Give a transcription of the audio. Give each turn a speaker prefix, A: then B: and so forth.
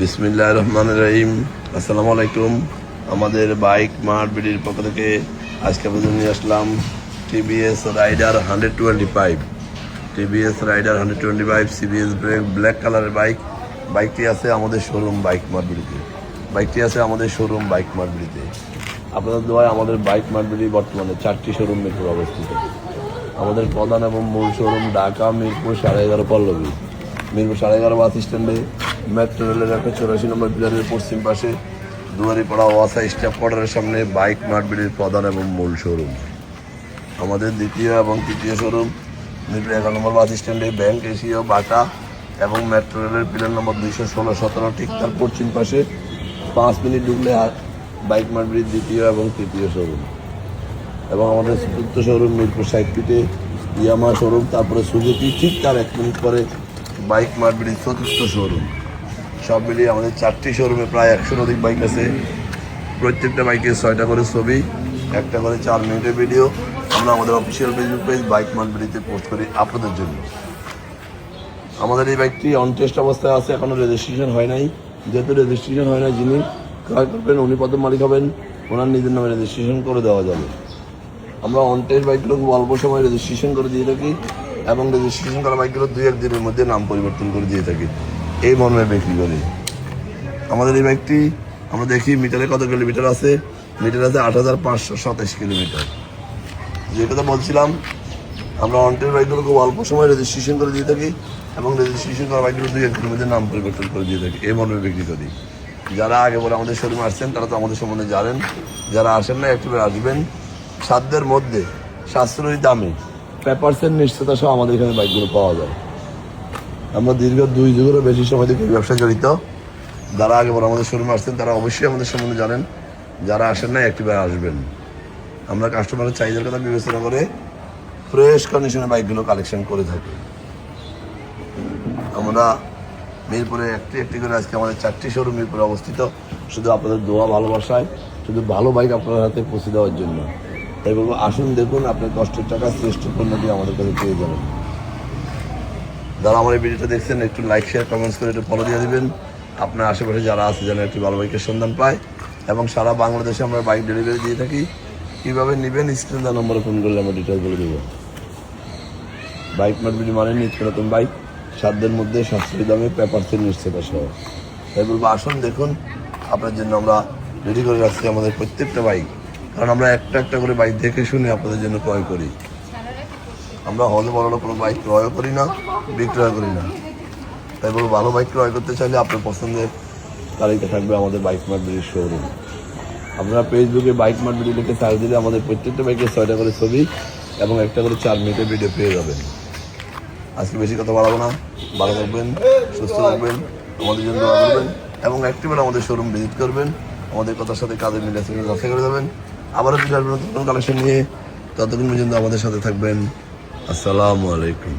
A: বিসমিল্লাহির রহমানির রহিম। আসসালামু আলাইকুম। আমাদের বাইক মার্ট বিডির পক্ষ থেকে আজকে আপনাদের নিয়ে আসলাম TVS Raider 125। TVS Raider 125 CBS brake black কালারের বাইকটি আছে আমাদের শোরুম বাইক মার্ট বিডিতে। আপনাদের দোয়ায় আমাদের বাইক মার্ট বিডি বর্তমানে 4টি শোরুম মিরপুর অবস্থিত। আমাদের প্রধান এবং মূল শোরুম ঢাকা মিরপুর 11.5 পল্লবী। মিরপুর 11.5 বাস স্ট্যান্ডে মেট্রো রেলের 84 নম্বর পিলারের পশ্চিম পাশে দুয়ারিপাড়া ওয়াসা স্টাফ কোয়ার্টারের সামনে বাইক মার্ট বিডির প্রধান এবং মূল শোরুম। আমাদের দ্বিতীয় এবং তৃতীয় শোরুম মিরপুর 11 নম্বর বাস স্ট্যান্ডে ব্যাংক এশিয়া বাটা এবং মেট্রো রেলের পিলার নম্বর 216-17 ঠিক তার পশ্চিম পাশে 5 মিনিট ঢুকলে বাইক মার্ট বিডির দ্বিতীয় এবং তৃতীয় শোরুম। এবং আমাদের চতুর্থ শোরুম মিরপুর 60 ফিটে ইয়ামা শোরুম, তারপরে সুজুকি, ঠিক তার 1 মিনিট পরে বাইক মার্ট বিডির চতুর্থ শোরুম। সব মিলিয়ে আমাদের 4টি শোরুমে প্রায় 100-র অধিক বাইক আছে। প্রত্যেকটা বাইকে 6টা করে ছবি, 1টা করে 4 মিনিটের ভিডিও আমরা আমাদের official Facebook page bike mart বিডিতে পোস্ট করি আপনাদের জন্য। আমাদের এই বাইকটি অন টেস্ট অবস্থায় আছে, এখনও রেজিস্ট্রেশন হয় নাই। যেহেতু রেজিস্ট্রেশন হয় নাই, যিনি ক্রয় করবেন উনি প্রথম মালিক হবেন, ওনার নিজের নামে রেজিস্ট্রেশন করে দেওয়া যাবে। আমরা অন টেস্ট বাইকগুলো খুব অল্প সময় রেজিস্ট্রেশন করে দিয়ে থাকি এবং রেজিস্ট্রেশন করা বাইকগুলো 2-1 দিনের মধ্যে নাম পরিবর্তন করে দিয়ে থাকি, এই মর্মে বিক্রি করি। আমাদের এই বাইকটি আমরা দেখি মিটারে কত কিলোমিটার আছে। মিটার আছে 8,527 কিলোমিটার। যে কথা বলছিলাম, আমরা অন টেস্ট বাইকগুলো খুব অল্প সময় রেজিস্ট্রেশন করে দিয়ে থাকি এবং রেজিস্ট্রেশন করা বাইকগুলো 2-1 দিনের মধ্যে নাম পরিবর্তন করে দিয়ে থাকি, এই মর্মে বিক্রি করি। যারা আগে বলে আমাদের শোরুমে আসছেন তারা তো আমাদের সম্বন্ধে জানেন। যারা আসেন না একটু আসবেন। সাধ্যের মধ্যে সাশ্রয়ী দামে পেপারসের নিশ্চয়তা সহ আমাদের এখানে বাইকগুলো পাওয়া যায়। আমরা দীর্ঘ 2 যুগেরও বেশি সময় থেকে ব্যবসায় জড়িত। যারা আগে বলে আমাদের শোরুমে আসছেন তারা অবশ্যই আমাদের সম্বন্ধে জানেন। যারা আসেন না একটিবার আসবেন। আমরা কাস্টমারের চাহিদার কথা বিবেচনা করে ফ্রেশ কন্ডিশনের বাইকগুলো কালেকশন করে থাকি। আমরা মিরপুরে একটি করে আজকে আমাদের 4টি শোরুম মিরপুরে অবস্থিত, শুধু আপনাদের দোয়া ভালোবাসায়, শুধু ভালো বাইক আপনার হাতে পৌঁছে দেওয়ার জন্য। তাই বলবো, আসুন দেখুন, আপনার কষ্টের টাকা শ্রেষ্ঠ পণ্যটি আমাদের কাছে পেয়ে যাবেন। যারা আমার এই ভিডিওটা দেখছেন একটু লাইক, শেয়ার, কমেন্টস করে একটু ফলো দিয়ে দেবেন। আপনার আশেপাশে যারা আছে যেন একটি ভালো বাইকের সন্ধান পায়। এবং সারা বাংলাদেশে আমরা বাইক ডেলিভারি দিয়ে থাকি। কীভাবে নেবেন স্ক্রিন দেওয়া নম্বরে ফোন করলে আমরা ডিটেলস বলে দেবো। বাইক মার্ট বিডি মানে নিত্য নতুন বাইক, সাধ্যের মধ্যে সাশ্রয়ী দামে পেপারসের নিশ্চয়তা সহ। তাই বলবো, আসুন দেখুন, আপনার জন্য আমরা রেডি করে রাখছি আমাদের প্রত্যেকটা বাইক। কারণ আমরা একটা করে বাইক দেখে শুনে আপনাদের জন্য ক্রয় করি। আমরা হলে বড় কোনো বাইক ক্রয় করি না, বিক্রয় করি না। তাই বলবো, ভালো বাইক ক্রয় করতে চাইলে আপনার পছন্দের তালিকা থাকবে আমাদের বাইক মার্ট বিডির শোরুম। আপনারা ফেসবুকে বাইক মার্ট বিডি লিখে সার্চ দিলে আমাদের প্রত্যেকটা বাইকে 6টা করে ছবি এবং 1টা করে 4 মিনিটের ভিডিও পেয়ে যাবেন। আজকে বেশি কথা বাড়াবো না। ভালো থাকবেন, সুস্থ থাকবেন, আমাদের জন্য দোয়া করবেন এবং একটিবার আমাদের শোরুম ভিজিট করবেন। আমাদের কথার সাথে কাজের মিল আছে যাচাই করে যাবেন। আবারও নতুন কালেকশন নিয়ে, ততক্ষণ পর্যন্ত আমাদের সাথে থাকবেন। আসসালামু আলাইকুম।